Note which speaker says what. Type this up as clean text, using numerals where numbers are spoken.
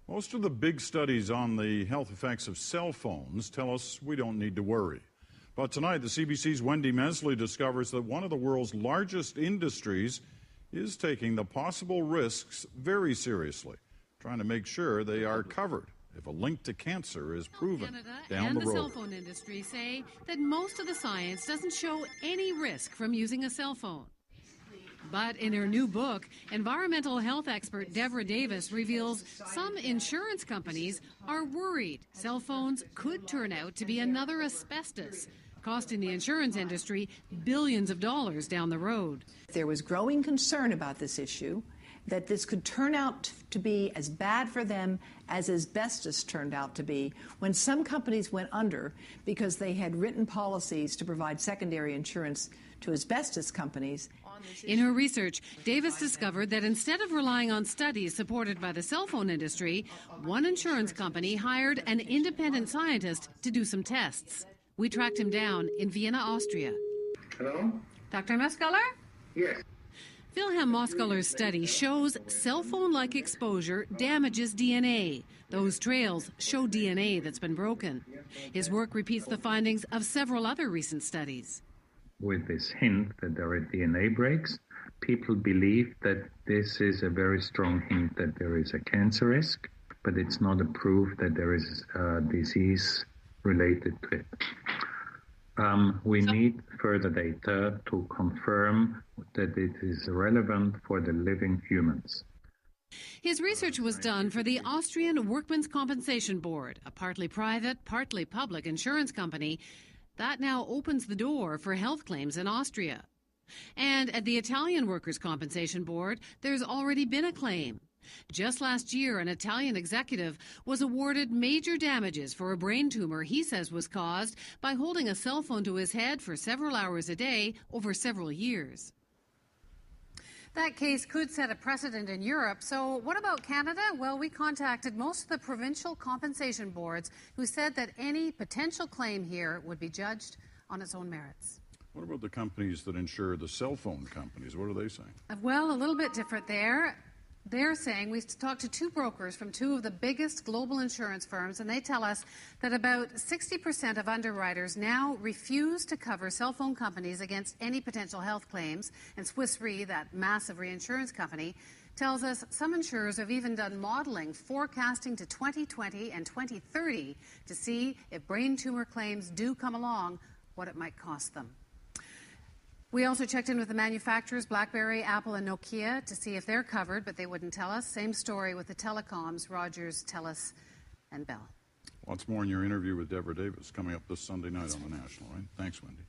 Speaker 1: Most of the big studies on the health effects of cell phones tell us we don't need to worry. But tonight, the CBC's Wendy Mesley discovers that one of the world's largest industries is taking the possible risks very seriously, trying to make sure they are covered if a link to cancer is proven down the road.
Speaker 2: And the cell phone industry say that most of the science doesn't show any risk from using a cell phone. But in her new book, environmental health expert Deborah Davis reveals some insurance companies are worried cell phones could turn out to be another asbestos, costing the insurance industry billions of dollars down the road.
Speaker 3: There was growing concern about this issue, that this could turn out to be as bad for them as asbestos turned out to be when some companies went under because they had written policies to provide secondary insurance to asbestos companies.
Speaker 2: In her research, Davis discovered that instead of relying on studies supported by the cell phone industry, one insurance company hired an independent scientist to do some tests. We tracked him down in Vienna, Austria.
Speaker 4: Hello?
Speaker 2: Dr. Muscular?
Speaker 4: Yes.
Speaker 2: Wilhelm Moskuller's study shows cell phone-like exposure damages DNA. Those trails show DNA that's been broken. His work repeats the findings of several other recent studies.
Speaker 5: With this hint that there are DNA breaks, people believe that this is a very strong hint that there is a cancer risk, but it's not a proof that there is a disease related to it. We need further data to confirm that it is relevant for the living humans.
Speaker 2: His research was done for the Austrian Workmen's Compensation Board, a partly private, partly public insurance company that now opens the door for health claims in Austria. And at the Italian Workers' Compensation Board, there's already been a claim. Just last year, an Italian executive was awarded major damages for a brain tumor he says was caused by holding a cell phone to his head for several hours a day over several years. That case could set a precedent in Europe. So what about Canada? Well, we contacted most of the provincial compensation boards who said that any potential claim here would be judged on its own merits.
Speaker 1: What about the companies that insure the cell phone companies? What are they saying?
Speaker 2: Well, a little bit different there. They're saying, we talked to two brokers from two of the biggest global insurance firms, and they tell us that about 60% of underwriters now refuse to cover cell phone companies against any potential health claims. And Swiss Re, that massive reinsurance company, tells us some insurers have even done modeling forecasting to 2020 and 2030 to see if brain tumor claims do come along, what it might cost them. We also checked in with the manufacturers, BlackBerry, Apple, and Nokia, to see if they're covered, but they wouldn't tell us. Same story with the telecoms, Rogers, TELUS, and Bell.
Speaker 1: Lots more in your interview with Deborah Davis coming up this Sunday night on The National, right? Thanks, Wendy.